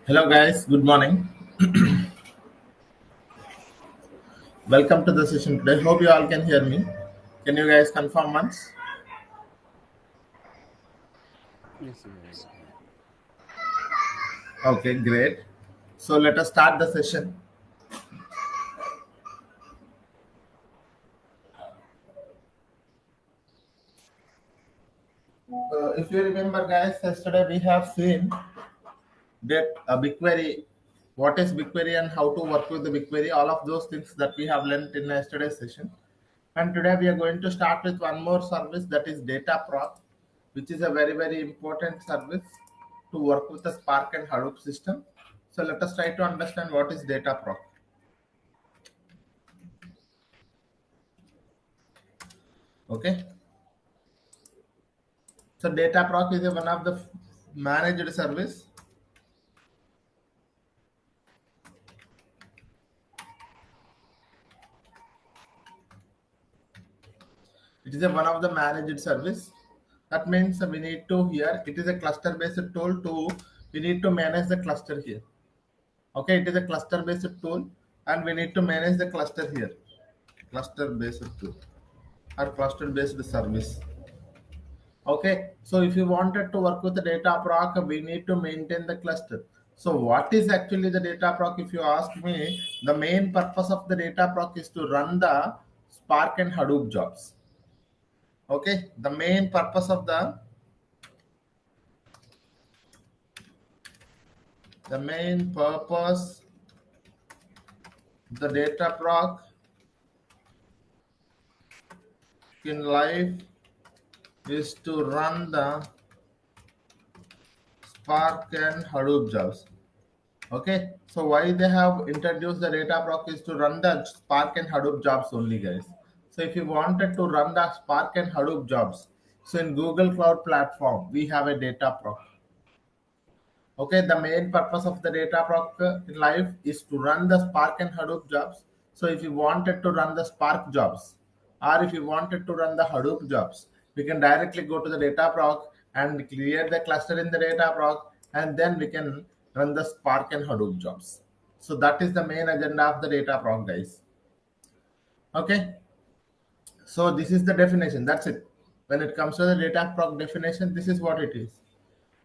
Hello guys, good morning. Welcome to the session today. Hope you all can hear me. Can you guys confirm once? Yes, we are able to hear. Okay, great. So let us start the session. If you remember guys, yesterday we have seen that a BigQuery, what is BigQuery and how to work with the BigQuery, all of those things that we have learned in yesterday's session. And today we are going to start with one more service, that is DataProc, which is a very important service to work with the Spark and Hadoop system. So let us try to understand what is DataProc. Okay. So DataProc is one of the managed service. It is one of the managed service. That means we need to here. It is a cluster based tool to we need to manage the cluster here. Okay, it is a cluster based tool, and we need to manage the cluster here. Cluster based tool or cluster based service. Okay, so if you wanted to work with the DataProc, we need to maintain the cluster. So what is actually the DataProc? If you ask me, the main purpose of the DataProc is to run the Spark and Hadoop jobs. Okay, the main purpose of the main purpose the DataProc in life is to run the Spark and Hadoop jobs. Okay, so why they have introduced the DataProc is to run the Spark and Hadoop jobs only, guys. So if you wanted to run the Spark and Hadoop jobs, so in Google Cloud platform we have a DataProc. Okay, the main purpose of the DataProc in life is to run the Spark and Hadoop jobs. So if you wanted to run the Spark jobs, or if you wanted to run the Hadoop jobs, we can directly go to the DataProc and create the cluster in the DataProc, and then we can run the Spark and Hadoop jobs. So that is the main agenda of the DataProc, guys. Okay, so this is the definition. That's it. When it comes to the DataProc definition, this is what it is.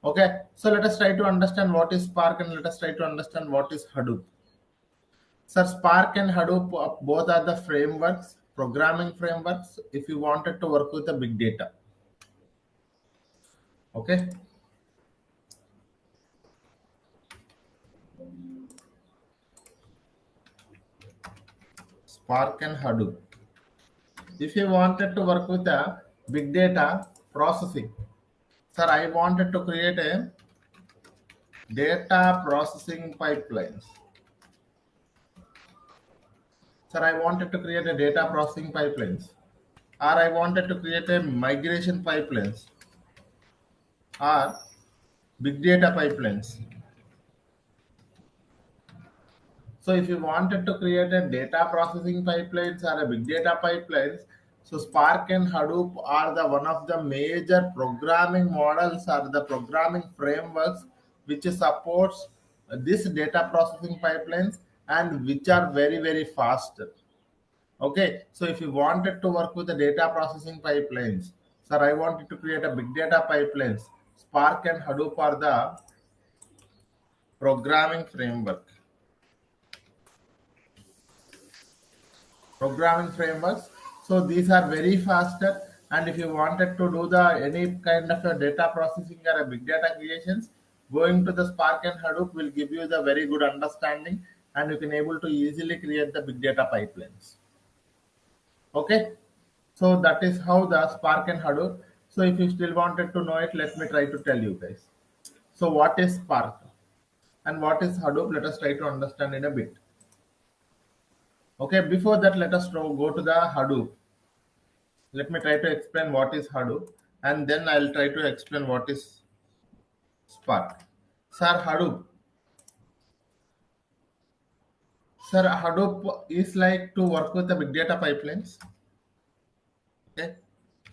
Okay, so let us try to understand what is Spark and let us try to understand what is Hadoop. Sir, Spark and Hadoop both are the frameworks, programming frameworks, if you wanted to work with the big data. Okay, Spark and Hadoop. If you wanted to work with the big data processing, sir, I wanted to create a data processing pipelines. Sir, I wanted to create a data processing pipelines, or I wanted to create a migration pipelines, or big data pipelines. So if you wanted to create a data processing pipelines or a big data pipelines, so Spark and Hadoop are the one of the major programming models or the programming frameworks which supports this data processing pipelines and which are very fast. Okay, so if you wanted to work with the data processing pipelines, sir, I wanted to create a big data pipelines. Spark and Hadoop are the programming framework. Programming frameworks. So these are very faster. And if you wanted to do the any kind of a data processing or a big data creations, going to the Spark and Hadoop will give you the very good understanding, and you can able to easily create the big data pipelines. Okay. So that is how the Spark and Hadoop. So if you still wanted to know it, let me try to tell you guys. So what is Spark and what is Hadoop? Let us try to understand in a bit. Okay, before that, let us go to the Hadoop. Let me try to explain what is Hadoop, and then I'll try to explain what is Spark. Sir, Hadoop. Sir, Hadoop is like to work with the big data pipelines. Okay.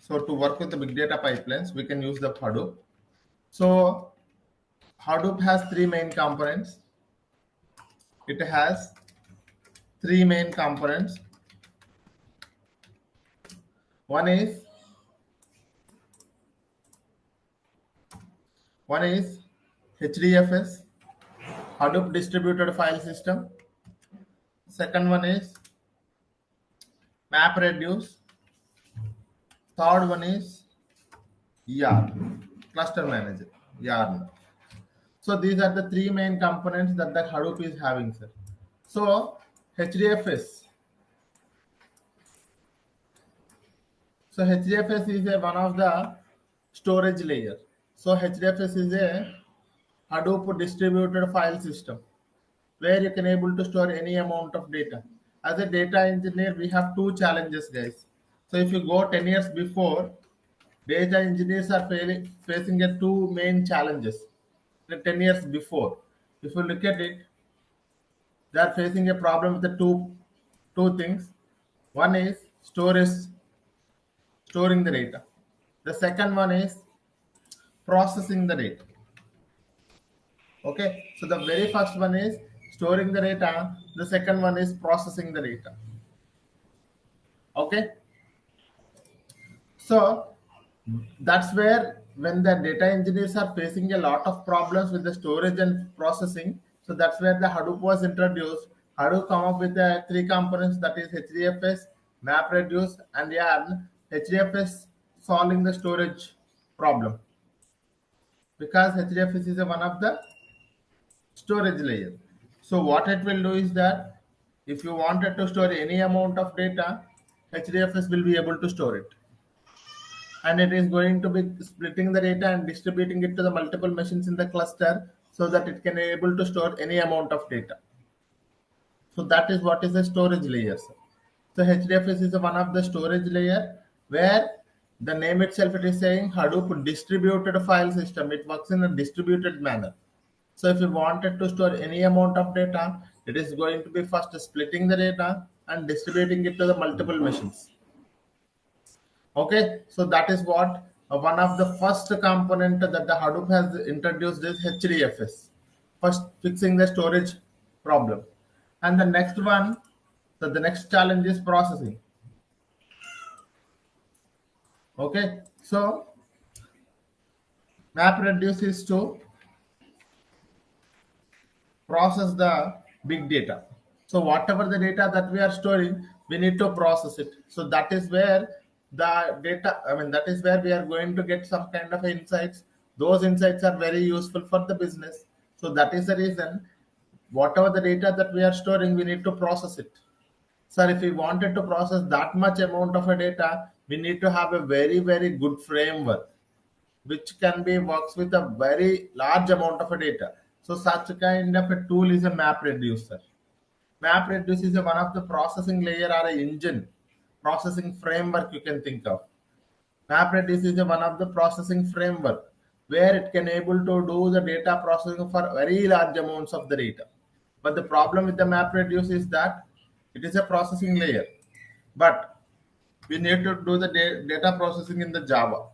So to work with the big data pipelines, we can use the Hadoop. So Hadoop has three main components. It has three main components. One is one is HDFS, Hadoop Distributed File System. Second one is MapReduce. Third one is YARN, Cluster Manager, YARN. So these are the three main components that the Hadoop is having, sir. So HDFS. So HDFS is one of the storage layer. So HDFS is a Hadoop distributed file system where you can able to store any amount of data. As a data engineer, we have two challenges, guys. So if you go 10 years before, data engineers are facing a two main challenges. The 10 years before, if you look at it, they are facing a problem with the two things. One is storing the data. The second one is processing the data. Okay, so the very first one is storing the data, the second one is processing the data. Okay, so that's where when the data engineers are facing a lot of problems with the storage and processing, so that's where the Hadoop was introduced. Hadoop come up with the three components, that is HDFS, MapReduce, and YARN. HDFS solving the storage problem because HDFS is one of the storage layer. So what it will do is that if you wanted to store any amount of data, HDFS will be able to store it. And it is going to be splitting the data and distributing it to the multiple machines in the cluster so that it can able to store any amount of data. So that is what is the storage layer, sir. So HDFS is one of the storage layer where the name itself it is saying Hadoop distributed file system. It works in a distributed manner. So if you wanted to store any amount of data, it is going to be first splitting the data and distributing it to the multiple machines. Okay, so that is what one of the first component that the Hadoop has introduced is HDFS. First, fixing the storage problem, and the next one, so the next challenge is processing. Okay, so MapReduce is to process the big data. So whatever the data that we are storing, we need to process it. So that is where the data, that is where we are going to get some kind of insights. Those insights are very useful for the business. So that is the reason whatever the data that we are storing, we need to process it. Sir, if we wanted to process that much amount of a data, we need to have a very, very good framework which can be works with a very large amount of a data. So such kind of a tool is a map reducer. Map reduce is a one of the processing layer or a engine processing framework you can think of. MapReduce is a one of the processing framework where it can able to do the data processing for very large amounts of the data. But the problem with the MapReduce is that it is a processing layer, but we need to do the data processing in the Java.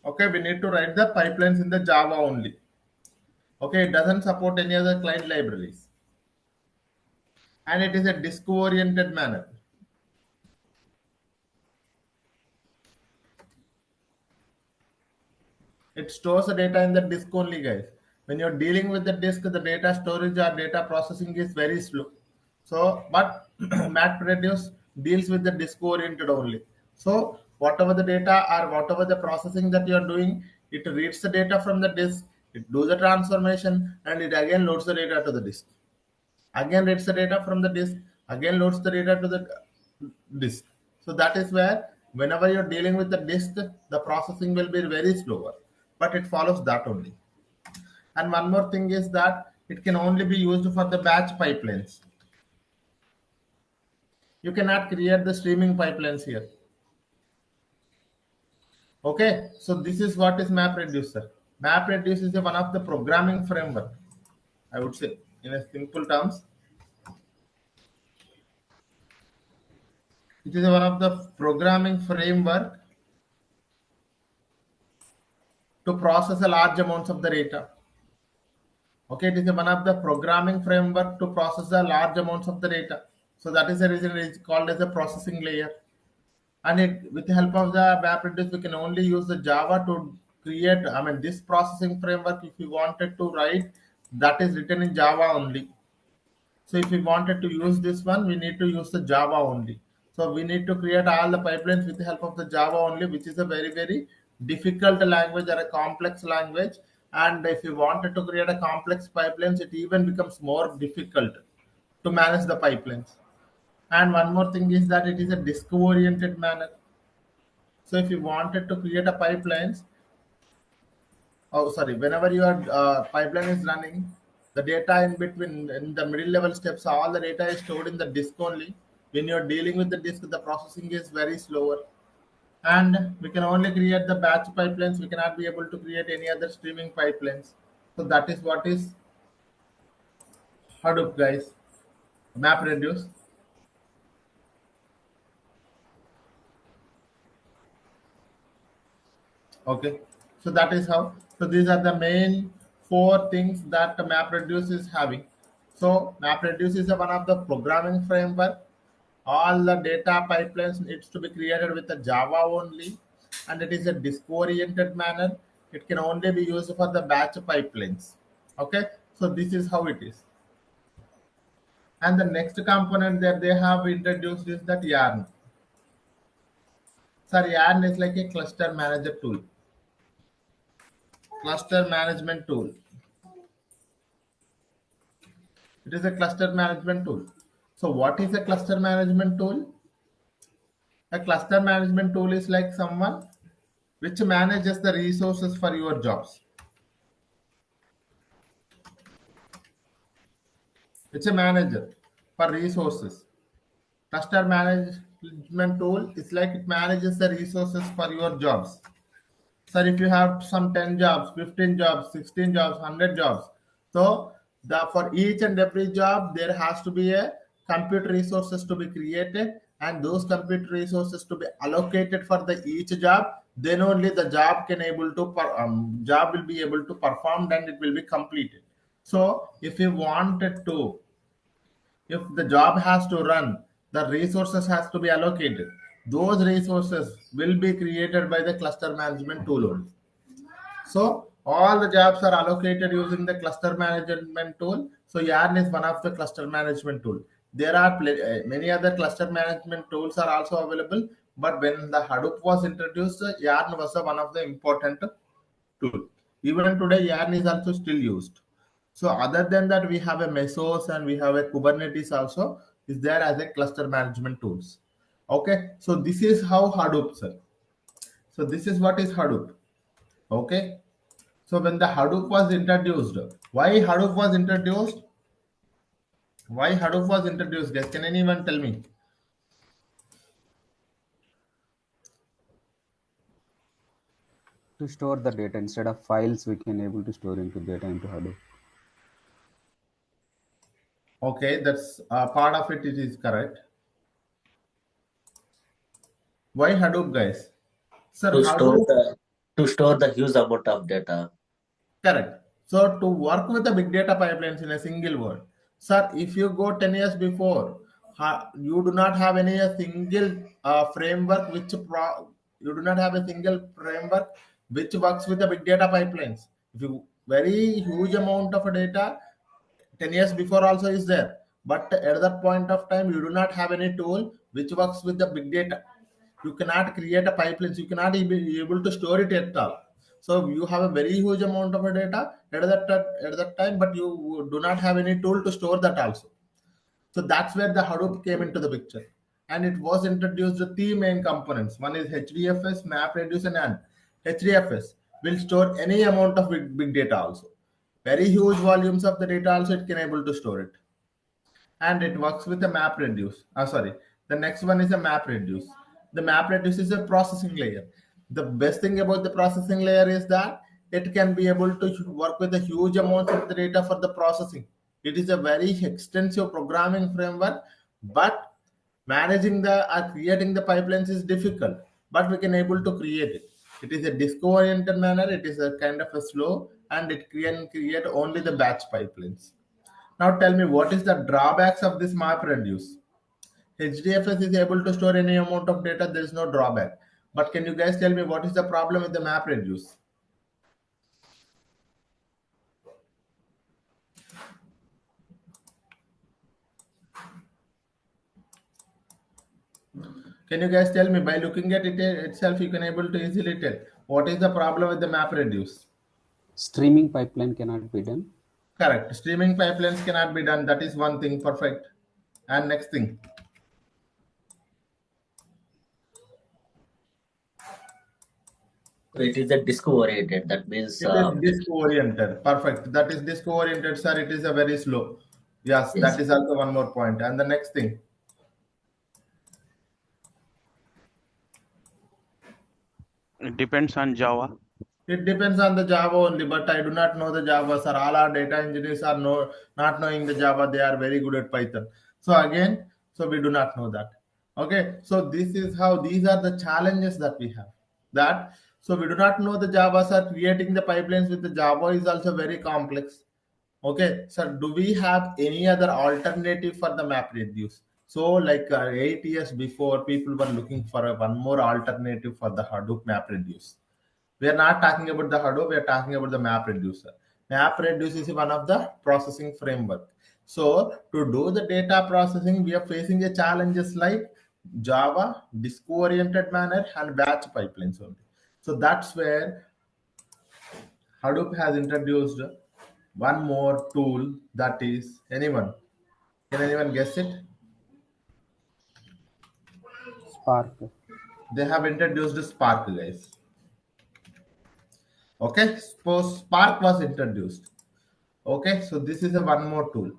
Okay, we need to write the pipelines in the Java only. Okay, it doesn't support any other client libraries, and it is a disk-oriented manner. It stores the data in the disk only, guys. When you're dealing with the disk, the data storage or data processing is very slow. So, but MapReduce deals with the disk oriented only. So, whatever the data or whatever the processing that you're doing, it reads the data from the disk, it do the transformation, and it again loads the data to the disk. Again reads the data from the disk, again loads the data to the disk. So that is where whenever you're dealing with the disk, the processing will be very slower, but it follows that only. And one more thing is that it can only be used for the batch pipelines. You cannot create the streaming pipelines here. Okay, so this is what is MapReducer. MapReduce is one of the programming framework, I would say, in a simple terms. It is one of the programming framework to process a large amounts of the data. Okay, it is one of the programming framework to process a large amounts of the data. So that is the reason it is called as a processing layer. And it, with the help of the MapReduce, we can only use the Java to create, I mean, this processing framework, if you wanted to write, that is written in Java only. So if we wanted to use this one, we need to use the Java only. So we need to create all the pipelines with the help of the Java only, which is a very, very difficult language or a complex language. And if you wanted to create a complex pipelines, it even becomes more difficult to manage the pipelines. And one more thing is that it is a disk-oriented manner. So if you wanted to create a pipelines, oh sorry, whenever your pipeline is running, the data in between in the middle level steps, all the data is stored in the disk only. When you're dealing with the disk, the processing is very slower. And we can only create the batch pipelines, we cannot be able to create any other streaming pipelines. So that is what is Hadoop, guys. Map reduce. Okay, so that is how. So these are the main four things that the MapReduce is having. So MapReduce is one of the programming framework. All the data pipelines needs to be created with the Java only, and it is a disk-oriented manner. It can only be used for the batch pipelines. Okay, so this is how it is. And the next component that they have introduced is that Yarn. Sir, Yarn is like a cluster manager tool. Cluster management tool. It is a cluster management tool. So what is a cluster management tool? A cluster management tool is like someone which manages the resources for your jobs. It's a manager for resources. Cluster management tool is like it manages the resources for your jobs. Sir, if you have some 10 jobs, 15 jobs, 16 jobs, 100 jobs, so the for each and every job there has to be a compute resources to be created, and those compute resources to be allocated for the each job. Then only the job can able to job will be able to perform and it will be completed. So if you wanted to, if the job has to run, the resources has to be allocated. Those resources will be created by the cluster management tool only. So all the jobs are allocated using the cluster management tool. So Yarn is one of the cluster management tool. There are many other cluster management tools are also available, but when the Hadoop was introduced, Yarn was one of the important tool. Even today, Yarn is also still used. So other than that, we have a Mesos and we have a Kubernetes also is there as a cluster management tools. Okay, so this is how Hadoop, sir. So this is what is Hadoop. Okay, so when the Hadoop was introduced, why Hadoop was introduced? Why Hadoop was introduced, guys? Can anyone tell me? To store the data instead of files, we can able to store into data into Hadoop. Okay, that's part of it. It is correct. Why Hadoop, guys? Sir, to store Hadoop. the to store the huge amount of data. Correct. So to work with the big data pipelines in a single word, sir, if you go 10 years before, you do not have any a single framework you do not have a single framework which works with the big data pipelines. If you very huge amount of data, 10 years before also is there, but at that point of time you do not have any tool which works with the big data. You cannot create a pipelines, you cannot be able to store it at all. So you have a very huge amount of data at that time, but you do not have any tool to store that also. So that's where the Hadoop came into the picture, and it was introduced with three main components. One is HDFS, MapReduce, and HDFS will store any amount of big data also. Very huge volumes of the data also it can able to store it, and it works with a map reduce. Sorry, the next one is a map reduce. The map reduce is a processing layer. The best thing about the processing layer is that it can be able to work with a huge amount of the data for the processing. It is a very extensive programming framework, but managing the creating the pipelines is difficult, but we can able to create it. It is a disk-oriented manner. It is a kind of a slow, and it can create only the batch pipelines. Now tell me, what is the drawbacks of this MapReduce? HDFS is able to store any amount of data. There is no drawback. But can you guys tell me what is the problem with the MapReduce? Can you guys tell me, by looking at it itself, you can able to easily tell what is the problem with the MapReduce? Streaming pipeline cannot be done. Correct. Streaming pipelines cannot be done. That is one thing. Perfect. And next thing. It is a disk oriented. That means It is disk oriented. Perfect. That is disk oriented, sir. It is a very slow. Yes, yes. that is also one more point. And the next thing. It depends on Java. It depends on the Java only, but I do not know the Java, sir. All our data engineers are not knowing the Java. They are very good at Python. So again, so we do not know that. Okay, so this is how, these are the challenges that we have. That, so we do not know the Java, sir. Creating the pipelines with the Java is also very complex. Okay, sir, do we have any other alternative for the MapReduce? So like 8 years before, people were looking for one more alternative for the Hadoop MapReduce. We are not talking about the Hadoop, we are talking about the MapReducer. MapReduce is one of the processing framework. So to do the data processing, we are facing a challenges like Java, disk-oriented manner, and batch pipelines only. So that's where Hadoop has introduced one more tool, that is anyone. Can anyone guess it? Spark. They have introduced Spark, guys. Okay, suppose Spark was introduced. Okay, so this is a one more tool.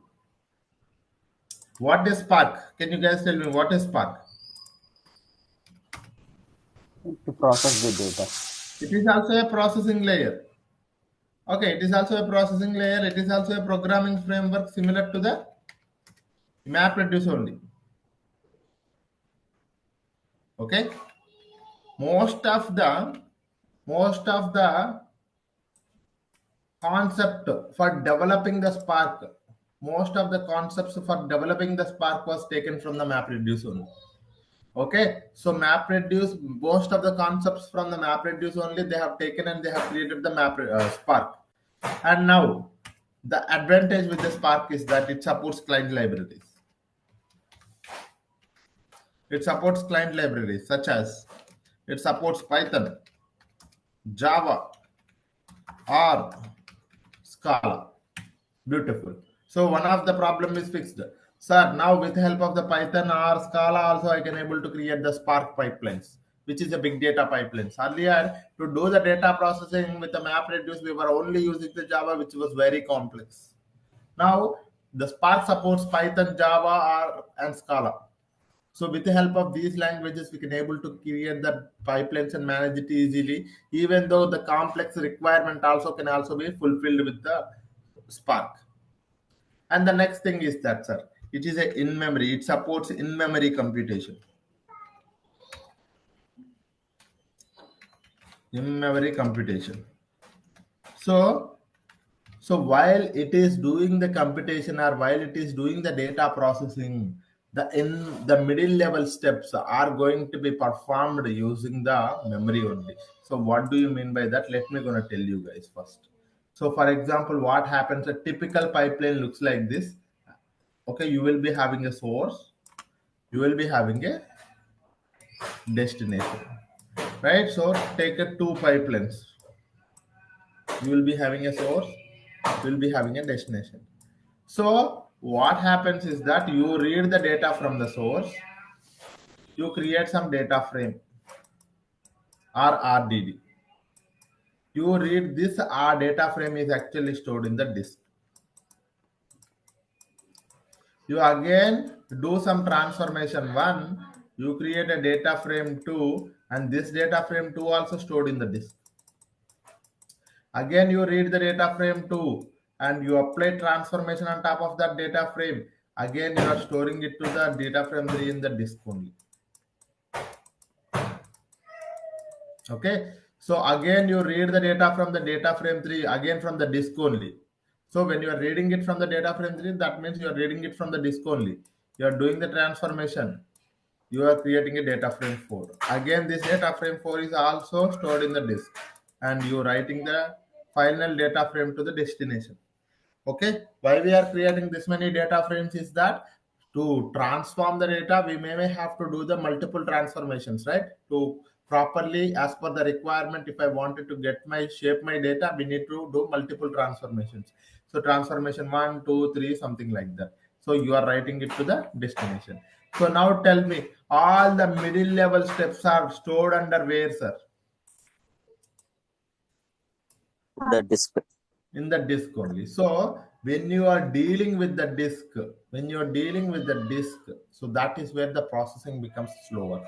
What is Spark? Can you guys tell me what is Spark? To process the data. It is also a processing layer. Okay, it is also a processing layer. It is also a programming framework similar to the MapReduce only. Okay, most of the concept for developing the Spark, most of the concepts for developing the Spark was taken from the MapReduce only. Okay, so MapReduce, most of the concepts from the MapReduce only they have taken, and they have created the Spark. And now the advantage with the Spark is that it supports client libraries. It supports client libraries such as, it supports Python, Java, R, Scala. Beautiful. So one of the problem is fixed. Sir, now with the help of the Python or Scala also I can able to create the Spark pipelines, which is a big data pipelines. Earlier, to do the data processing with the MapReduce, we were only using the Java, which was very complex. Now, the Spark supports Python, Java, and Scala. So with the help of these languages, we can able to create the pipelines and manage it easily, even though the complex requirement also can also be fulfilled with the Spark. And the next thing is that, sir, it is a in-memory. It supports in-memory computation. In-memory computation. So while it is doing the computation, or while it is doing the data processing, the middle level steps are going to be performed using the memory only. So what do you mean by that? Let me gonna tell you guys first. So for example, what happens, a typical pipeline looks like this. Okay, you will be having a source, you will be having a destination, right? So take a two pipelines. You will be having a source, you will be having a destination. So what happens is that you read the data from the source, you create some data frame or RDD. You read this, our data frame is actually stored in the disk. You again do some transformation one, you create a data frame 2, and this data frame 2 also stored in the disk. Again you read the data frame 2 and you apply transformation on top of that data frame. Again you are storing it to the data frame 3 in the disk only. Okay, So again, you read the data from the data frame 3, again from the disk only. So when you are reading it from the data frame 3, that means you are reading it from the disk only. You are doing the transformation. You are creating a data frame 4. Again, this data frame 4 is also stored in the disk. And you are writing the final data frame to the destination. Okay, why we are creating this many data frames is that to transform the data, we may have to do the multiple transformations, right? To properly, as per the requirement, if I wanted to get my shape my data, we need to do multiple transformations. So transformation 1, 2, 3, something like that. So you are writing it to the destination. So now tell me, all the middle level steps are stored under where, sir? The disk. In the disk only. So when you are dealing with the disk, so that is where the processing becomes slower.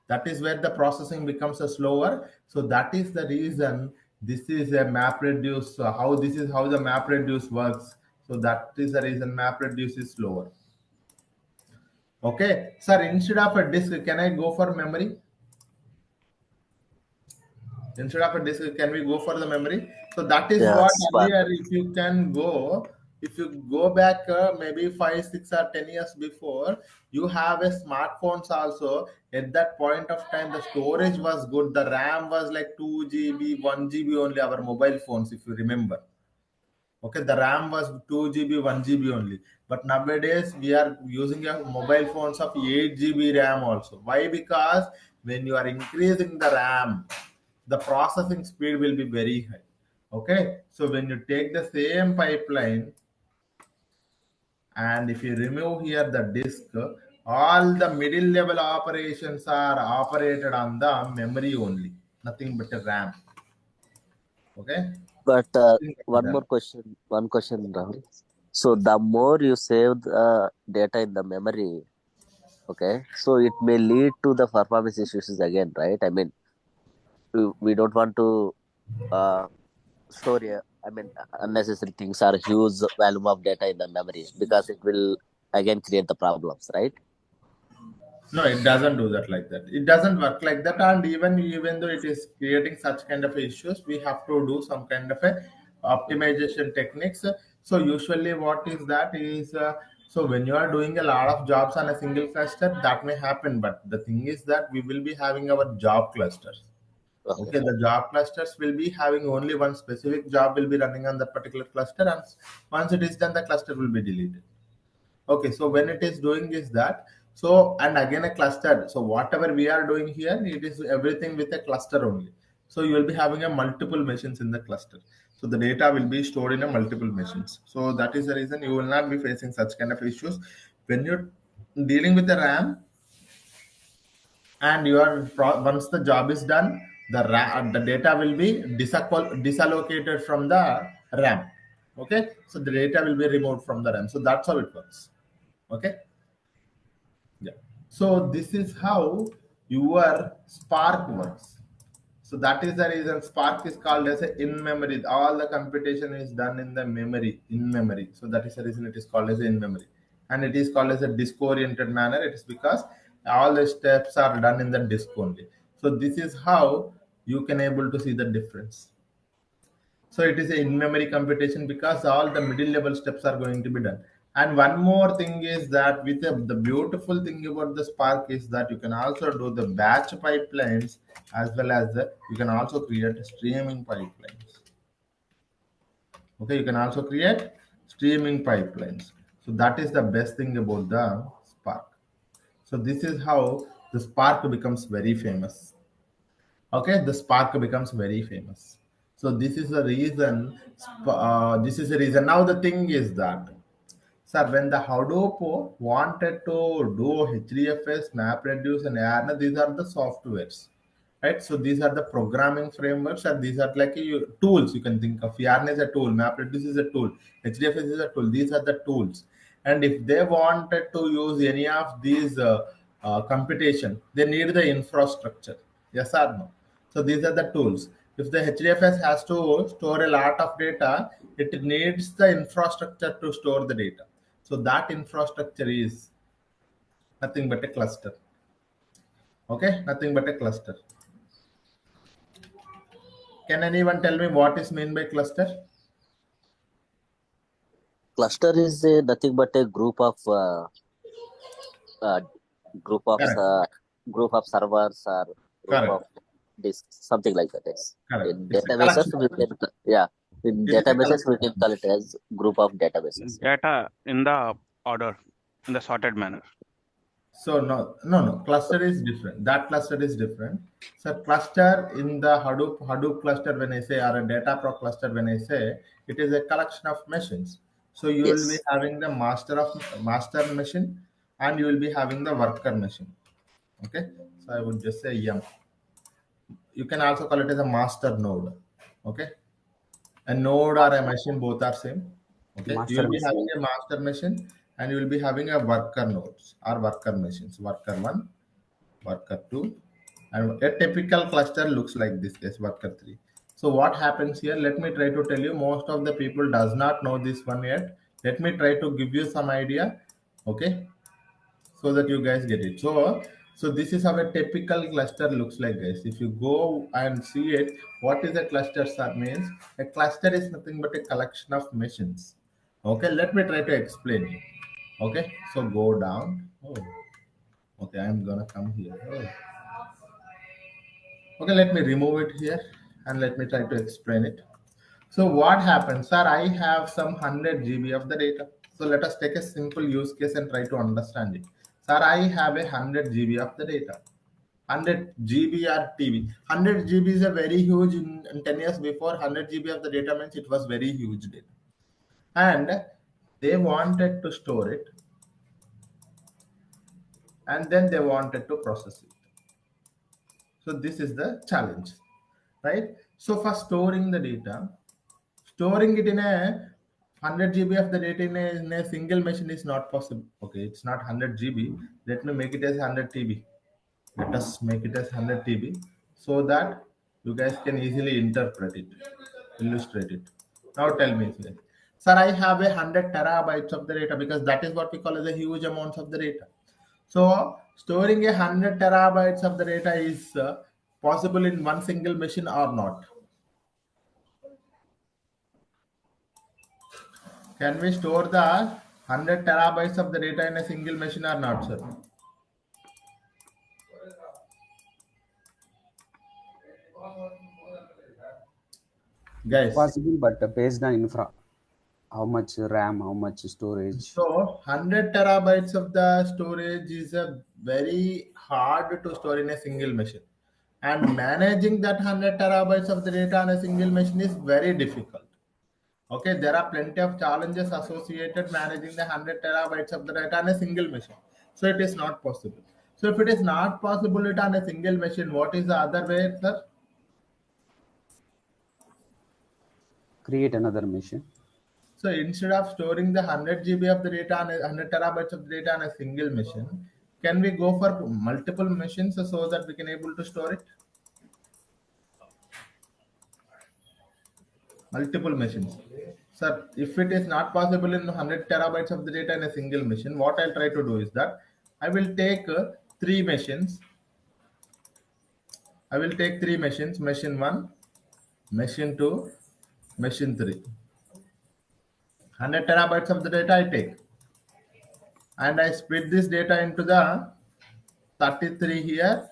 That is where the processing becomes a slower. So that is the reason this is a map reduce. How this is how the map reduce works. So that is the reason map reduce is slower. Okay, sir. Instead of a disk, can I go for memory? Instead of a disk, can we go for the memory? So that is Yeah, what Spark. earlier, if you go back maybe 5, 6, or 10 years before, you have a smartphones also. At that point of time, the storage was good. The RAM was like 2 GB, 1 GB only. Our mobile phones, if you remember. Okay, the RAM was 2 GB, 1 GB only. But nowadays we are using a mobile phones of 8 GB RAM also. Why? Because when you are increasing the RAM, the processing speed will be very high. Okay, so when you take the same pipeline and if you remove here the disk, all the middle level operations are operated on the memory only, nothing but a RAM. Okay, But nothing but that. one question, Rahul. So the more you save the data in the memory, okay, so it may lead to the performance issues again, right? I mean, we don't want to uh, store, unnecessary things or huge volume of data in the memory because it will again create the problems, right? No, it doesn't do that like that. It doesn't work like that. And even though it is creating such kind of issues, we have to do some kind of a optimization techniques. So usually, what is that is so when you are doing a lot of jobs on a single cluster, that may happen. But the thing is that we will be having our job clusters. Okay. Okay, the job clusters will be having only one specific job will be running on that particular cluster, and once it is done, the cluster will be deleted. Okay, so when it is doing is that, so and again a cluster. So whatever we are doing here, it is everything with a cluster only. So you will be having a multiple machines in the cluster. So the data will be stored in a multiple machines. So that is the reason you will not be facing such kind of issues when you're dealing with the RAM and once the job is done, the data will be disallocated from the RAM. Okay, so the data will be removed from the RAM. So that's how it works. Okay. Yeah. So this is how your Spark works. So that is the reason Spark is called as a in memory. All the computation is done in the memory, in memory. So that is the reason it is called as a in memory. And it is called as a disk oriented manner. It is because all the steps are done in the disk only. So this is how you can able to see the difference. So it is a in-memory computation because all the middle level steps are going to be done. And one more thing is that the beautiful thing about the Spark is that you can also do the batch pipelines as well as you can also create streaming pipelines. Okay, you can also create streaming pipelines. So that is the best thing about the Spark. So this is how the Spark becomes very famous. Okay, the Spark becomes very famous. So this is the reason. This is the reason. Now the thing is that, sir, when the Hadoop wanted to do HDFS, MapReduce, and ARNA, these are the softwares, right? So these are the programming frameworks, and these are like tools you can think of. ARNA is a tool, MapReduce is a tool, HDFS is a tool. These are the tools. And if they wanted to use any of these computation, they need the infrastructure. Yes or no? So these are the tools. If the HDFS has to store a lot of data, it needs the infrastructure to store the data. So that infrastructure is nothing but a cluster. Okay, nothing but a cluster. Can anyone tell me what is meant by cluster? Cluster is nothing but a uh, group of Correct. uh, group of servers or group of Correct. disks, something like that. Yes. Correct. In It's a databases, collection. we can in It's a databases we can collection. call it as group of databases. Data in the order, in the sorted manner. So no. Cluster is different. That cluster is different. So cluster in the Hadoop cluster, when I say, or a DataProc cluster, when I say, it is a collection of machines. So you will be Yes. having the master machine, and you will be having the worker machine. Okay. So I would just say yum. You can also call it as a master node. Okay. A node or a machine, both are same. Okay, you Master will be machine. having a master machine, and you will be having a worker nodes or worker machines, worker 1, worker 2, and a typical cluster looks like this worker 3. So what happens here, let me try to tell you. Most of the people does not know this one yet. Let me try to give you some idea. Okay, so that you guys get it. So this is how a typical cluster looks like, guys. If you go and see it, what is a cluster? Sir, means a cluster is nothing but a collection of machines. Okay, let me try to explain it. Okay, so go down. Oh, okay, I'm gonna come here. Oh. Okay, let me remove it here, and let me try to explain it. So what happens, sir? I have some 100 GB of the data. So let us take a simple use case and try to understand it. Sir, I have a 100 GB of the data. 100 GB or TB. 100 GB is a very huge. In 10 years before, 100 GB of the data means it was very huge data. And they wanted to store it, and then they wanted to process it. So this is the challenge, right? So for storing the data, storing it in a 100 GB of the data in a single machine is not possible. Okay, it's not 100 GB. Let me make it as 100 TB. Let us make it as 100 TB so that you guys can easily interpret it, illustrate it. Now tell me, sir, I have 100 terabytes of the data, because that is what we call as a huge amounts of the data. So storing 100 terabytes of the data is possible in one single machine or not? Can we store the 100 terabytes of the data in a single machine or not, sir? It's Guys, possible, but based on infra, how much RAM, how much storage. so 100 terabytes of the storage is a very hard to store in a single machine. And managing that 100 terabytes of the data on a single machine is very difficult. Okay, there are plenty of challenges associated managing the 100 terabytes of the data on a single machine. So it is not possible. So if it is not possible it on a single machine, what is the other way, sir? Create another machine. So instead of storing the 100 GB of the data on 100 terabytes of data on a single machine, can we go for multiple machines so that we can able to store it? Multiple machines. Sir, if it is not possible in 100 terabytes of the data in a single machine, what I'll try to do is that I will take three machines. I will take three machines, machine 1, machine 2, machine 3. 100 terabytes of the data I take. And I split this data into the 33 here,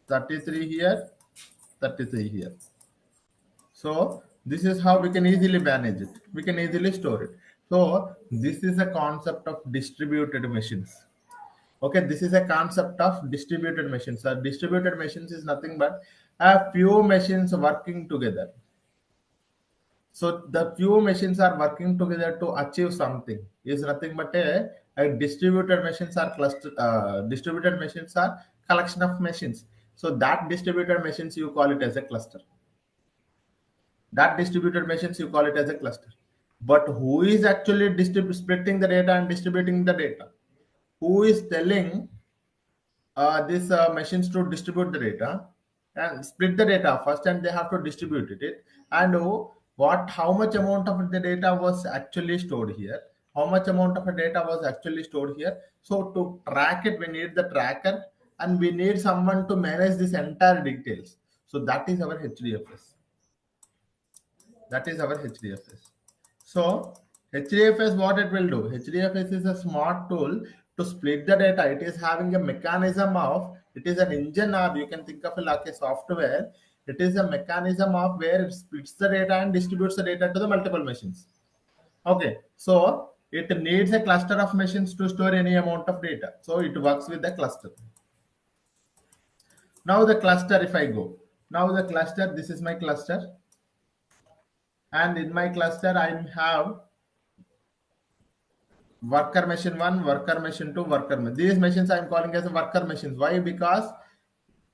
33 here, 33 here. So this is how we can easily manage it. We can easily store it. So this is a concept of distributed machines. Okay, this is a concept of distributed machines. So distributed machines is nothing but a few machines working together. So the few machines are working together to achieve something is nothing but a distributed machines are cluster. Distributed machines are collection of machines. So that distributed machines you call it as a cluster. That distributed machines you call it as a cluster. But who is actually splitting the data and distributing the data? Who is telling these machines to distribute the data and split the data first, and they have to distribute it, and how much amount of the data was actually stored here, how much amount of the data was actually stored here. So to track it, we need the tracker, and we need someone to manage this entire details. So that is our HDFS. That is our HDFS. So HDFS, what it will do? HDFS is a smart tool to split the data. It is having a mechanism of, it is an engine, or you can think of it like a software. It is a mechanism of where it splits the data and distributes the data to the multiple machines. Okay, so it needs a cluster of machines to store any amount of data. So it works with the cluster. Now the cluster, if I go, now the cluster, this is my cluster. And in my cluster, I have worker machine 1, worker machine 2, worker machine. These machines I am calling as worker machines. Why? Because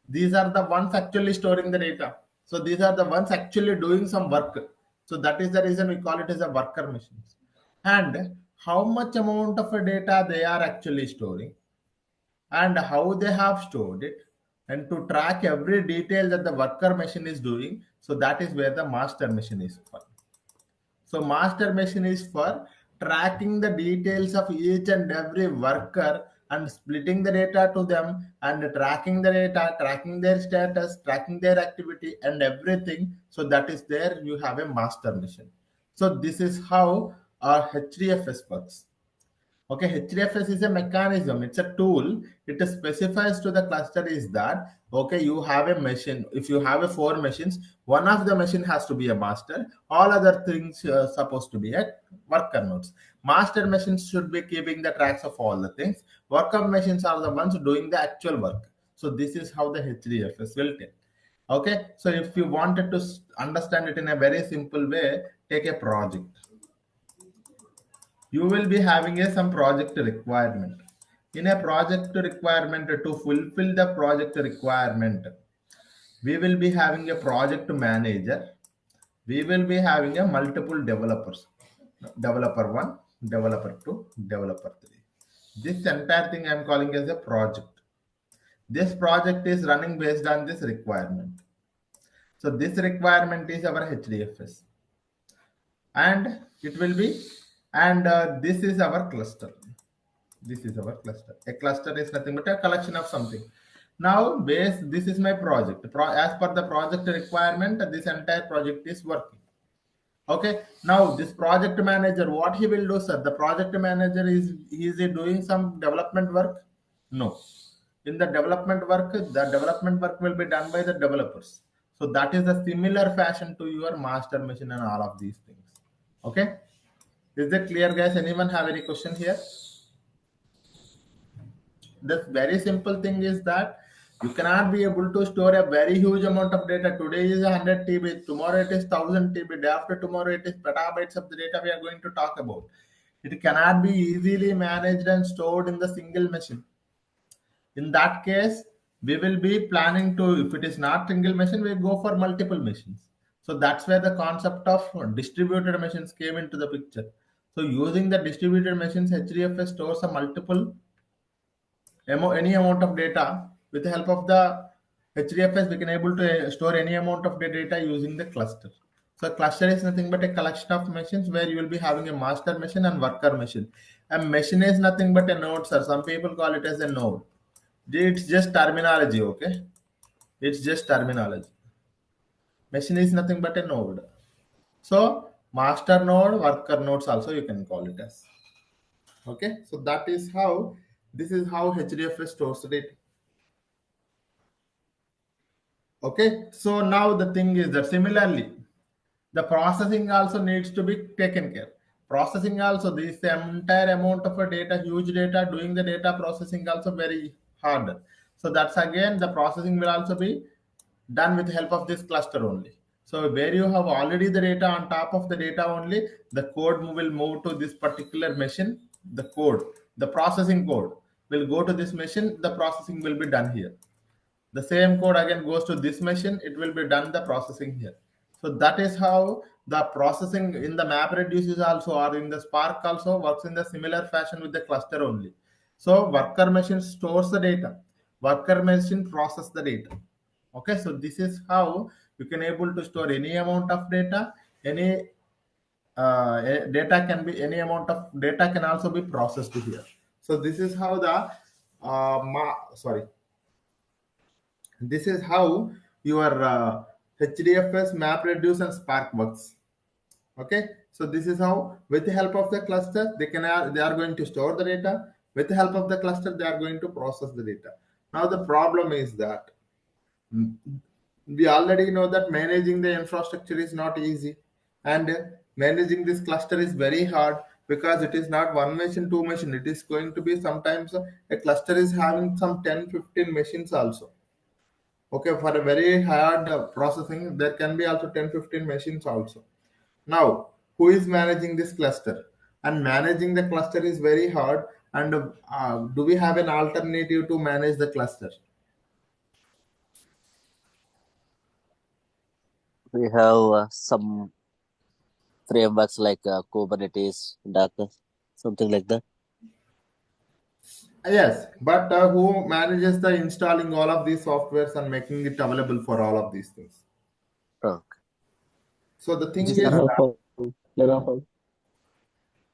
these are the ones actually storing the data. So these are the ones actually doing some work. So that is the reason we call it as a worker machines. And how much amount of data they are actually storing and how they have stored it, and to track every detail that the worker machine is doing. So that is where the master machine is for. So master machine is for tracking the details of each and every worker and splitting the data to them and tracking the data, tracking their status, tracking their activity and everything. So that is there you have a master machine. So this is how our HDFS works. Okay, HDFS is a mechanism, it's a tool. It specifies to the cluster is that, okay, you have a machine. If you have a 4 machines, one of the machine has to be a master. All other things supposed to be a worker nodes. Master machines should be keeping the tracks of all the things. Worker machines are the ones doing the actual work. So this is how the HDFS will take. Okay, so if you wanted to understand it in a very simple way, take a project. You will be having some project requirement. In a project requirement, to fulfill the project requirement, we will be having a project manager. We will be having a multiple developers. Developer 1, developer 2, developer 3. This entire thing I am calling as a project. This project is running based on this requirement. So this requirement is our HDFS. And it will be, and this is our cluster. This is our cluster. A cluster is nothing but a collection of something. Now this is my project. As per the project requirement, this entire project is working. Okay, now this project manager, what he will do, sir? The project manager is he doing some development work? No. In the development work will be done by the developers. So that is a similar fashion to your master machine and all of these things. Okay, is that clear, guys? Anyone have any question here? The very simple thing is that you cannot be able to store a very huge amount of data. Today is 100 TB, tomorrow it is 1000 TB, day after tomorrow it is petabytes of the data we are going to talk about. It cannot be easily managed and stored in the single machine. In that case, we will be planning to, if it is not single machine, we go for multiple machines. So that's where the concept of distributed machines came into the picture. So using the distributed machines, HDFS stores a multiple any amount of data. With the help of the HDFS, we can able to store any amount of the data using the cluster. So cluster is nothing but a collection of machines where you will be having a master machine and worker machine. A machine is nothing but a node, sir. Some people call it as a node. It's just terminology, okay? It's just terminology. Machine is nothing but a node. So master node, worker nodes also you can call it as. Okay, so that is how, this is how HDFS stores data. Okay, so now the thing is that similarly, the processing also needs to be taken care. Processing also, this entire amount of a data, huge data, doing the data processing also very hard. So that's again, the processing will also be done with the help of this cluster only. So where you have already the data, on top of the data only, the code will move to this particular machine. The code, the processing code will go to this machine. The processing will be done here. The same code again goes to this machine. It will be done the processing here. So that is how the processing in the MapReduce is also, or in the Spark also works in the similar fashion with the cluster only. So worker machine stores the data. Worker machine process the data. Okay, so this is how you can able to store any amount of data. Any data can be, any amount of data can also be processed here. So this is how the this is how your HDFS, MapReduce, and Spark works. Okay, so this is how, with the help of the cluster, they are going to store the data. With the help of the cluster, they are going to process the data. Now the problem is that we already know that managing the infrastructure is not easy, and managing this cluster is very hard, because it is not one machine, two machine. It is going to be sometimes a cluster is having some 10-15 machines also. Okay, for a very hard processing, there can be also 10-15 machines also. Now, who is managing this cluster? And managing the cluster is very hard. And do we have an alternative to manage the cluster? We have some frameworks like Kubernetes, Docker, something like that. Yes, but who manages the installing all of these softwares and making it available for all of these things? Okay. So the thing Which is is the that, Terraform.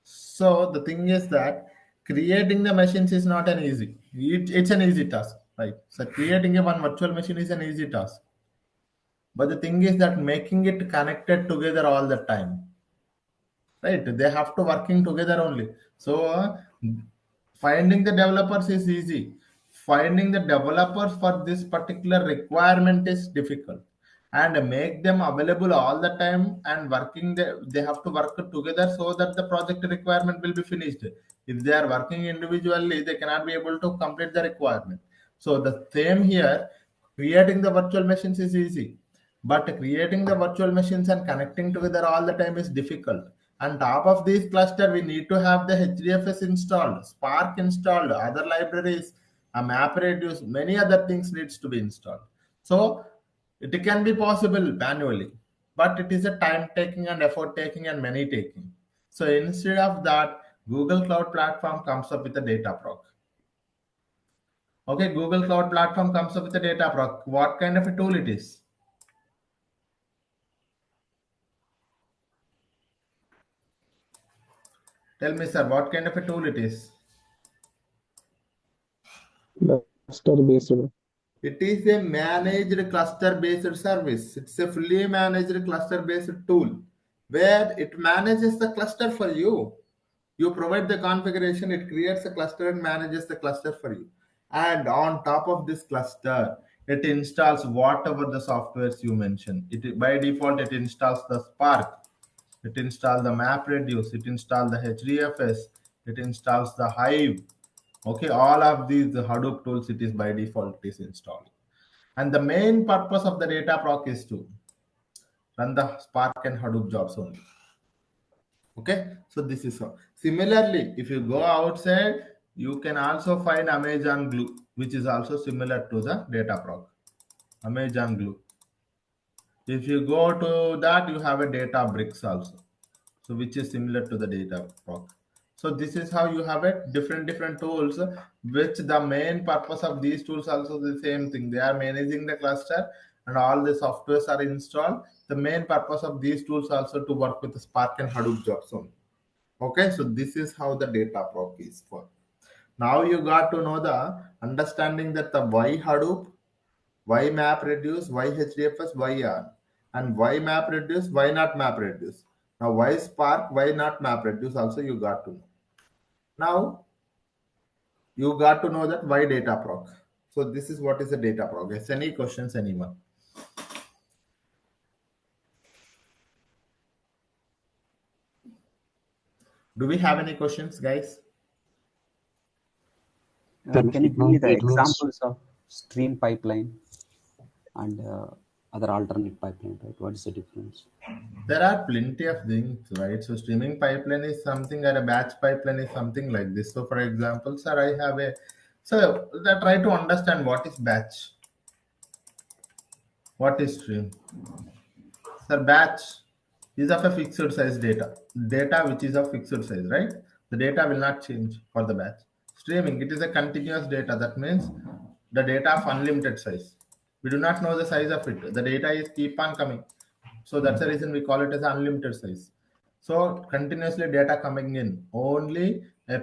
so the thing is that creating the machines is not an easy. It's an easy task, right? So creating a one virtual machine is an easy task. But the thing is that making it connected together all the time, right? They have to working together only. So finding the developers is easy. Finding the developers for this particular requirement is difficult, and make them available all the time and working, they have to work together so that the project requirement will be finished. If they are working individually, they cannot be able to complete the requirement. So the same here, creating the virtual machines is easy, but creating the virtual machines and connecting together all the time is difficult. On top of this cluster, we need to have the HDFS installed, Spark installed, other libraries, a MapReduce, many other things needs to be installed. So it can be possible manually, but it is a time taking and effort taking and money taking. So instead of that, Google Cloud Platform comes up with a DataProc. Okay, Google Cloud Platform comes up with a DataProc. What kind of a tool it is? Tell me, sir, what kind of a tool it is? Cluster based. It is a managed cluster-based service. It's a fully managed cluster-based tool where it manages the cluster for you. You provide the configuration, it creates a cluster and manages the cluster for you. And on top of this cluster, it installs whatever the softwares you mentioned. It by default it installs the Spark, it installs the MapReduce, it installs the HDFS, it installs the Hive. Okay, all of these Hadoop tools, it is by default is installed. And the main purpose of the DataProc is to run the Spark and Hadoop jobs only. Okay, so this is how. Similarly, if you go outside, you can also find Amazon Glue, which is also similar to the DataProc. Amazon Glue. If you go to that, you have a Databricks also, so which is similar to the DataProc. So this is how you have a different tools, which the main purpose of these tools also the same thing. They are managing the cluster and all the softwares are installed. The main purpose of these tools also to work with the Spark and Hadoop jobs only. Okay, so this is how the DataProc is for. Now you got to know the understanding that the why Hadoop, why MapReduce, why HDFS, why R, and why MapReduce, why not MapReduce. Now why Spark, why not MapReduce also you got to know. Now you got to know that why DataProc. So this is what is a DataProc. Yes, any questions, anyone? Do we have any questions, guys? Can you give me the examples of stream pipeline and other alternate pipeline, right? What is the difference? There are plenty of things, right? So streaming pipeline is something, or a batch pipeline is something like this. So for example, sir, I have a, so let's try to understand what is batch, what is stream. Sir, batch is of a fixed size data which is of fixed size, right? The data will not change for the batch. Streaming, it is a continuous data. That means the data of unlimited size. We do not know the size of it. The data is keep on coming. So that's the reason we call it as unlimited size. So continuously data coming in. Only a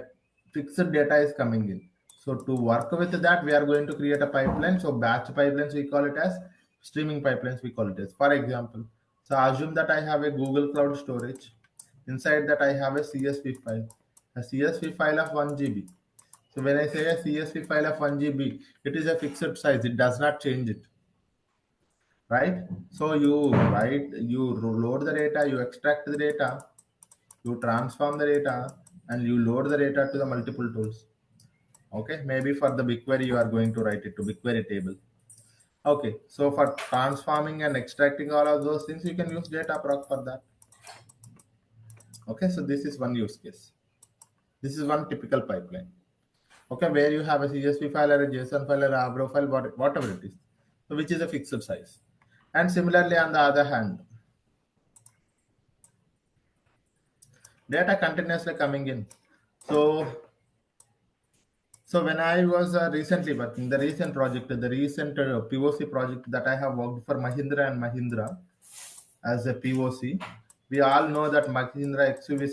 fixed data is coming in. So to work with that, we are going to create a pipeline. So batch pipelines, we call it as Streaming pipelines we call it as. For example, so assume that I have a Google Cloud storage. Inside that I have a CSV file, a CSV file of 1 GB. So when I say a CSV file of 1 GB, it is a fixed size. It does not change it, right? So you load the data, you extract the data, you transform the data, and you load the data to the multiple tools. Okay, maybe for the BigQuery you are going to write it to BigQuery table. Okay, so for transforming and extracting all of those things, you can use DataProc for that. Okay, so this is one use case. This is one typical pipeline. Okay, where you have a CSV file or a JSON file or a Avro file, whatever it is, so which is a fixed size. And similarly, on the other hand, data continuously coming in. So when I was recently working, the recent project, the recent POC project that I have worked for Mahindra and Mahindra as a POC, we all know that Mahindra XUV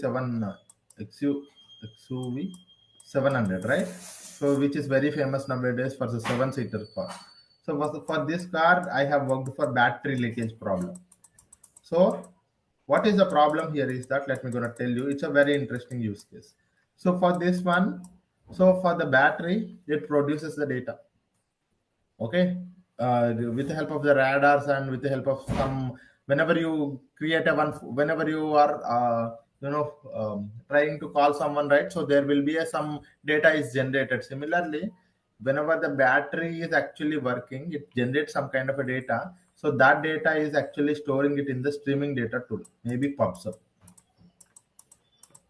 700, right? So which is very famous nowadays for the 7-seater car. So for this car, I have worked for battery leakage problem. So what is the problem here is that, let me gonna tell you, it's a very interesting use case. So for this one, so for the battery, it produces the data. Okay, with the help of the radars and with the help of some, whenever you create whenever you are trying to call someone, right? So there will be some data is generated. Similarly, whenever the battery is actually working, it generates some kind of a data. So that data is actually storing it in the streaming data tool, maybe PubSub.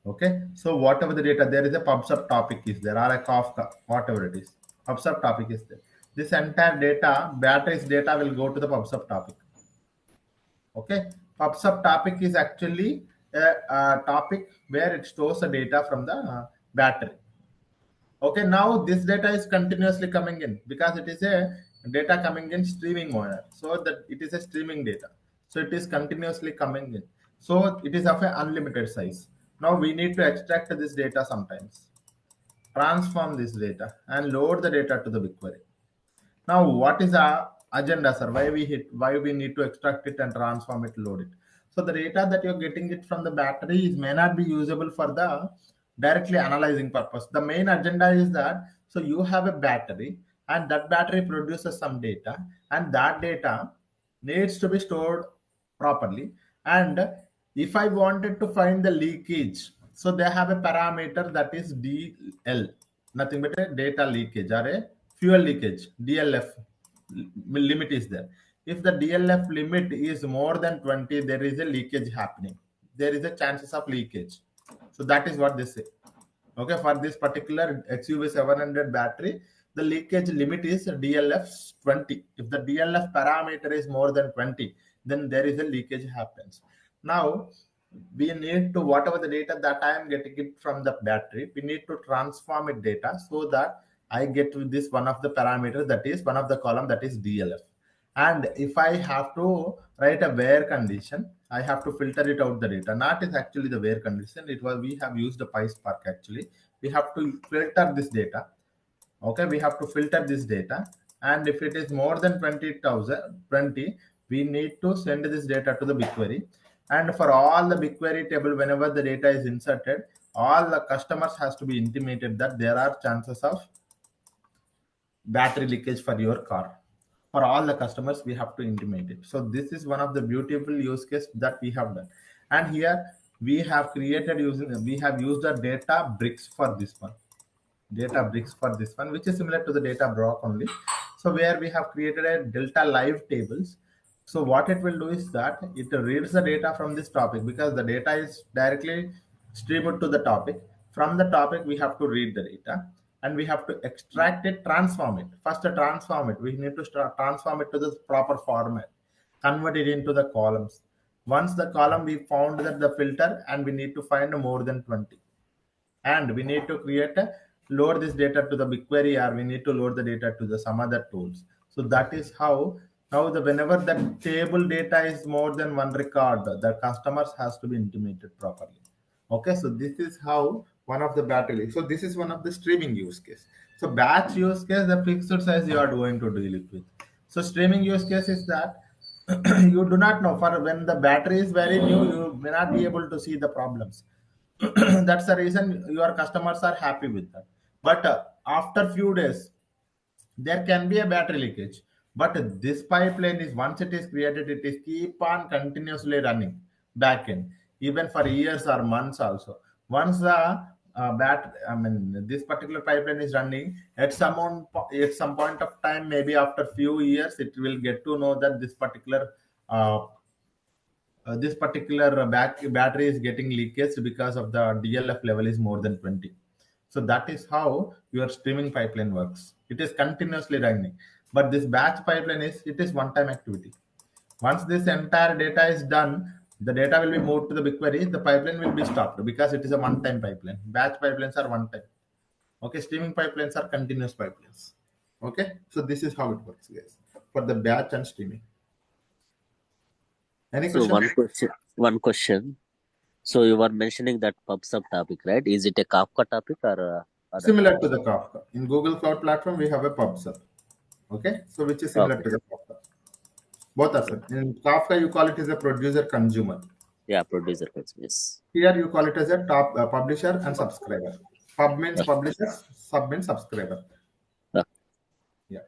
Okay, so whatever the data, there is a PubSub topic is there, or a Kafka, whatever it is, PubSub topic is there. This entire data, batteries data, will go to the PubSub topic. Okay, PubSub topic is actually a topic where it stores the data from the battery. Okay, now this data is continuously coming in because it is a data coming in streaming manner. So that it is a streaming data. So it is continuously coming in. So it is of an unlimited size. Now we need to extract this data sometimes, transform this data, and load the data to the BigQuery. Now, what is our agenda, sir? Why we need to extract it and transform it, load it? So the data that you're getting it from the battery may not be usable for the directly analyzing purpose. The main agenda is that, so you have a battery and that battery produces some data, and that data needs to be stored properly. And if I wanted to find the leakage, so they have a parameter that is DL, nothing but a data leakage or a fuel leakage, DLF limit is there. If the DLF limit is more than 20, there is a leakage happening. There is a chances of leakage. So that is what they say. Okay, for this particular XUV 700 battery, the leakage limit is DLF 20. If the DLF parameter is more than 20, then there is a leakage happens. Now, we need to, whatever the data that I am getting it from the battery, we need to transform it data so that I get to this one of the parameters, that is one of the column, that is DLF. And if I have to write a where condition, I have to filter it out the data. Not is actually the where condition. It was, we have used the PySpark actually. We have to filter this data. Okay, we have to filter this data. And if it is more than 20, we need to send this data to the BigQuery. And for all the BigQuery table, whenever the data is inserted, all the customers has to be intimated that there are chances of battery leakage for your car. For all the customers, we have to intimate it. So this is one of the beautiful use case that we have done. And here we have created we have used the DataBricks for this one. DataBricks for this one, which is similar to the DataProc only. So where we have created a Delta live tables. So what it will do is that it reads the data from this topic, because the data is directly streamed to the topic. From the topic, we have to read the data and we have to extract it, transform it. First, to transform it, we need to transform it to the proper format, convert it into the columns. Once the column, we found that the filter, and we need to find more than 20. And we need to create load this data to the BigQuery, or we need to load the data to the some other tools. So that is how now whenever the table data is more than one record, the customers has to be intimated properly. Okay, so this is how one of the battery. So this is one of the streaming use case. So batch use case, the fixed size you are going to deal with. So streaming use case is that you do not know, for when the battery is very new, you may not be able to see the problems. That's the reason your customers are happy with that. But after few days, there can be a battery leakage. But this pipeline is, once it is created, it is keep on continuously running backend, even for years or months also. Once the this particular pipeline is running, at some point of time, maybe after few years, it will get to know that uh, this particular battery is getting leakage because of the DLF level is more than 20. So that is how your streaming pipeline works. It is continuously running. But this batch pipeline it is one-time activity. Once this entire data is done, the data will be moved to the BigQuery. The pipeline will be stopped because it is a one-time pipeline. Batch pipelines are one-time. Okay, streaming pipelines are continuous pipelines. Okay, so this is how it works, guys, for the batch and streaming. Any So question? one question. So you were mentioning that PubSub topic, right? Is it a Kafka topic or other Similar topic? to the Kafka. In Google Cloud Platform, we have a PubSub. Okay, so which is similar Okay. to the Kafka. Both are same. In Kafka, you call it as a producer consumer. Yeah, producer yes. Here, you call it as a top publisher and subscriber. Pub means publisher, sub means subscriber. Yeah.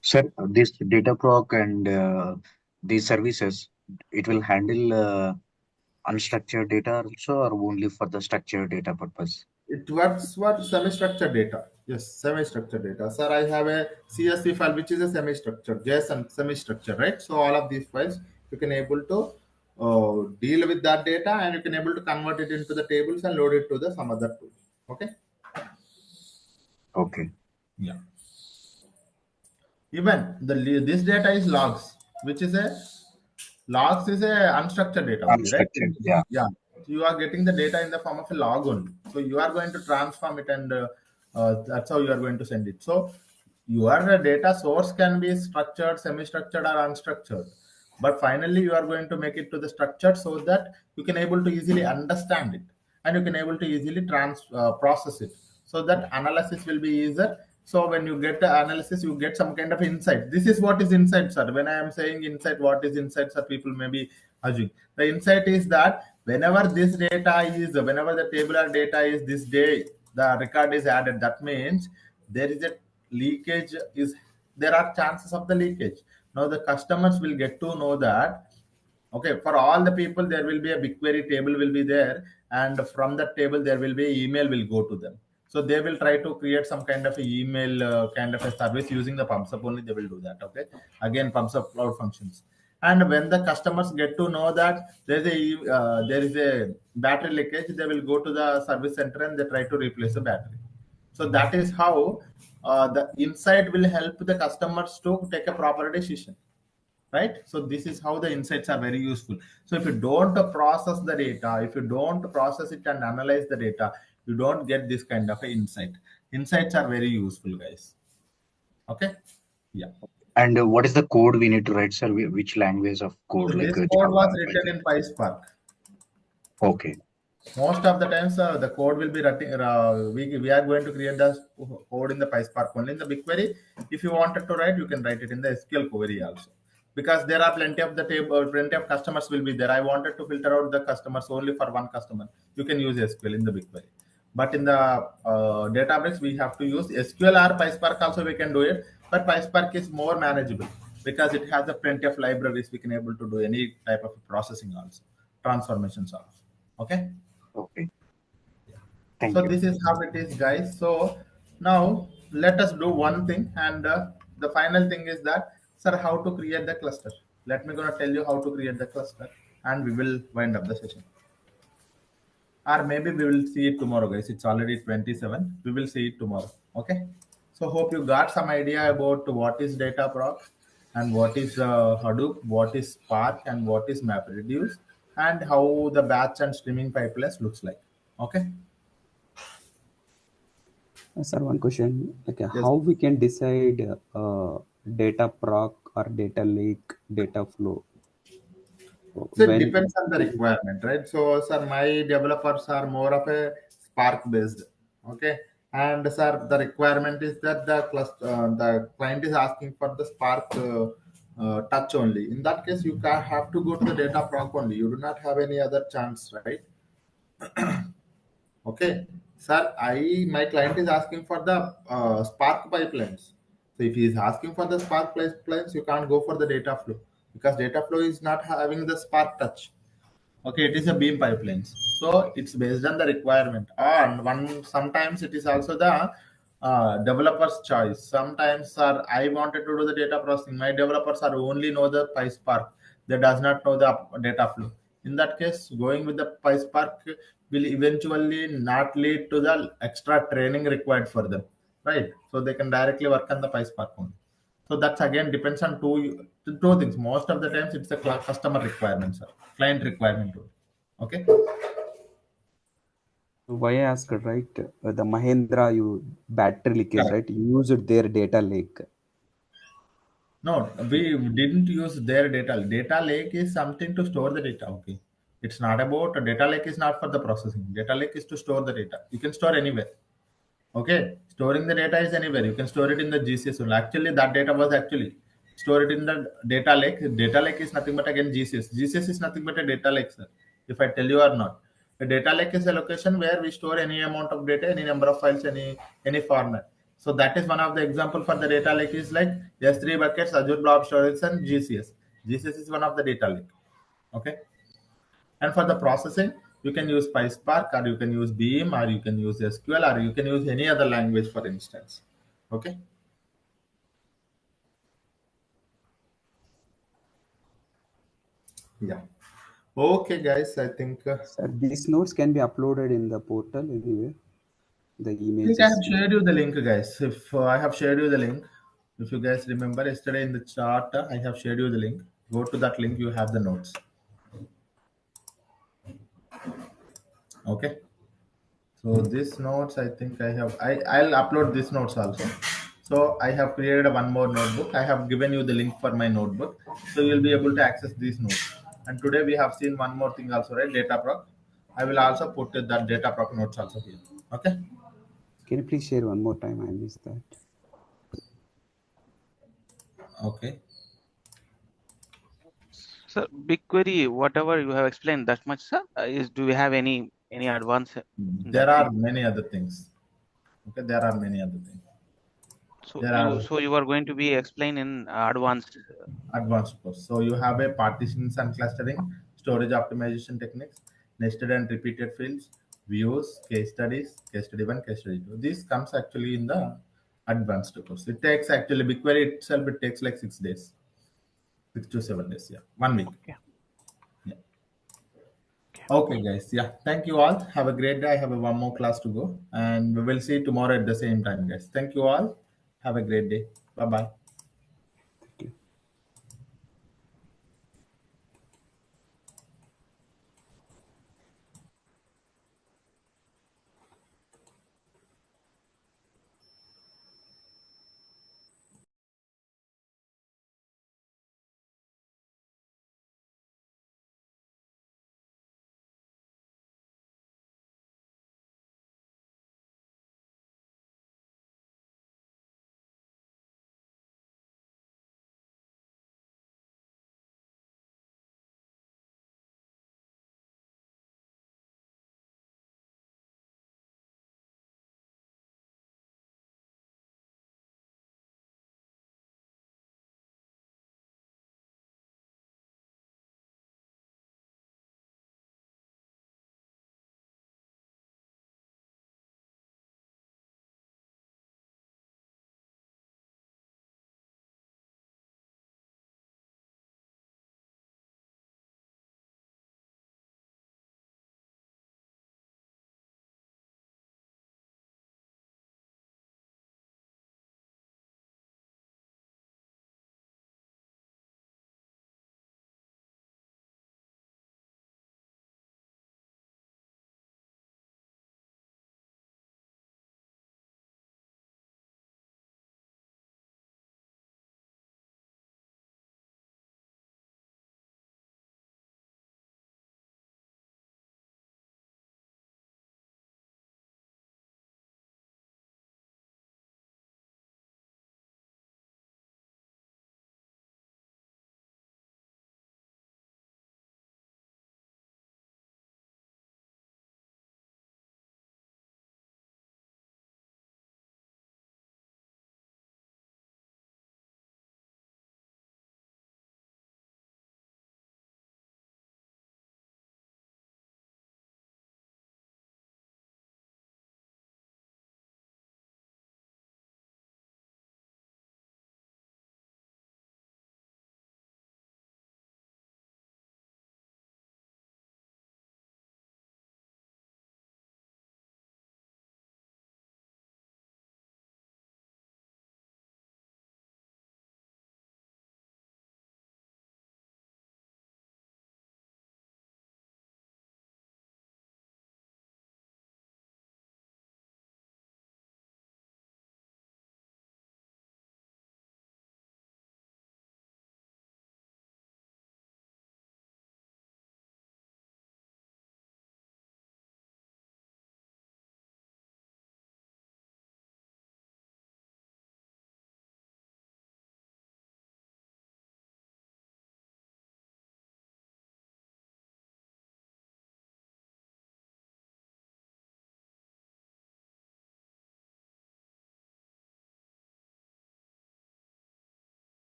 Sir, this DataProc and these services, it will handle unstructured data also, or only for the structured data purpose? It works for semi-structured data. Yes, semi-structured data. Sir, I have a CSV file which is a semi-structured, JSON semi-structured, right? So all of these files you can able to deal with that data, and you can able to convert it into the tables and load it to the some other tool. Okay. Okay. Yeah. Even this data is logs, which is a logs is a unstructured data only, right? Unstructured, yeah. Yeah. So you are getting the data in the form of a log only. So you are going to transform it, and that's how you are going to send it. So your data source can be structured, semi-structured, or unstructured. But finally, you are going to make it to the structured so that you can able to easily understand it, and you can able to easily process it, so that analysis will be easier. So when you get the analysis, you get some kind of insight. This is what is insight, sir. When I am saying insight, what is insight, sir? People may be asking. The insight is that whenever the tabular data is this day, the record is added. That means there is a leakage. There are chances of the leakage. Now the customers will get to know that. Okay, for all the people, there will be a BigQuery table will be there, and from that table, there will be email will go to them. So they will try to create some kind of a email kind of a service using the PubSub only. They will do that. Okay, again PubSub Cloud Functions. And when the customers get to know that there is a battery leakage, they will go to the service center and they try to replace the battery. So that is how the insight will help the customers to take a proper decision. Right, so this is how the insights are very useful. So if you don't process the data, if you don't process it and analyze the data, you don't get this kind of insights are very useful, guys. Okay. Yeah. And what is the code we need to write, sir? Which language of code? So like this code was Java, written in PySpark. Okay. Most of the times the code will be written, we are going to create the code in the PySpark only. In the BigQuery, if you wanted to write, you can write it in the SQL query also, because there are plenty of customers will be there. I wanted to filter out the customers only for one customer. You can use SQL in the BigQuery, but in the database we have to use SQL or PySpark also. We can do it, but PySpark is more manageable because it has a plenty of libraries. We can able to do any type of processing also, transformations also. Okay. Okay. Thank So you. this is how it is, guys. So now let us do one thing, and the final thing is that, sir, how to create the cluster. Let me gonna tell you how to create the cluster, and we will wind up the session. Or maybe we will see it tomorrow, guys. It's already 27. We will see it tomorrow. Okay. So hope you got some idea about what is DataProc, and what is Hadoop, what is Spark, and what is MapReduce, and how the batch and streaming pipelines looks like. Okay. Sir, one question, like Yes. how we can decide DataProc or data lake, data flow? So it depends on the requirement, right? So, sir, my developers are more of a Spark based. Okay. And sir, the requirement is that the client is asking for the Spark touch only. In that case, you have to go to the DataProc only. You do not have any other chance, right? Okay, sir, my client is asking for the Spark pipelines. So if he is asking for the Spark pipelines, you can't go for the data flow because data flow is not having the Spark touch. Okay, it is a beam pipelines. So it's based on the requirement. And one sometimes it is also the developer's choice. Sometimes, sir, I wanted to do the data processing. My developers are only know the PySpark. They does not know the data flow. In that case, going with the PySpark will eventually not lead to the extra training required for them, right? So they can directly work on the PySpark only. So that's again depends on two things. Most of the times it's the customer requirements, sir. Client requirement only. Okay. Why I asked, right? The Mahindra battery case, Correct. right? You used their data lake. No, we didn't use their data. Data lake is something to store the data. Okay. It's not about data lake is not for the processing. Data lake is to store the data. You can store anywhere. Okay, storing the data is anywhere. You can store it in the GCS only. Actually, that data was actually stored in the data lake. Data lake is nothing but again GCS. GCS is nothing but a data lake, sir. If I tell you or not, a data lake is a location where we store any amount of data, any number of files, any format. So that is one of the example for the data lake is like S3 buckets, Azure Blob Storage, and GCS. GCS is one of the data lake. Okay. And for the processing, you can use PySpark or you can use Beam or you can use SQL or you can use any other language, for instance. Okay. Yeah. Okay, guys. I think. Sir, these notes can be uploaded in the portal anywhere. The I think images. I have shared you the link, guys. If I have shared you the link, if you guys remember yesterday in the chat, I have shared you the link. Go to that link. You have the notes. Okay. So these notes, I think I'll upload these notes also. So I have created one more notebook. I have given you the link for my notebook. So you'll be able to access these notes. And today we have seen one more thing also, right? DataProc. I will also put that DataProc notes also here. Okay. Can you please share one more time? I missed that. Okay. So BigQuery, whatever you have explained that much, sir, do we have any advance in There that? are many other things. Okay. There are many other things. So There are you are going to be explain in advanced. advanced course. So you have a partitions and clustering, storage optimization techniques, nested and repeated fields, views, case studies, case study 1, case study 2. This comes actually in the advanced course. It takes actually BigQuery itself, it takes like 6 days, 6 to 7 days. Yeah. 1 week. Okay. Yeah. Okay. Okay, guys. Yeah. Thank you all. Have a great day. I have one more class to go and we will see tomorrow at the same time, guys. Thank you all. Have a great day. Bye bye.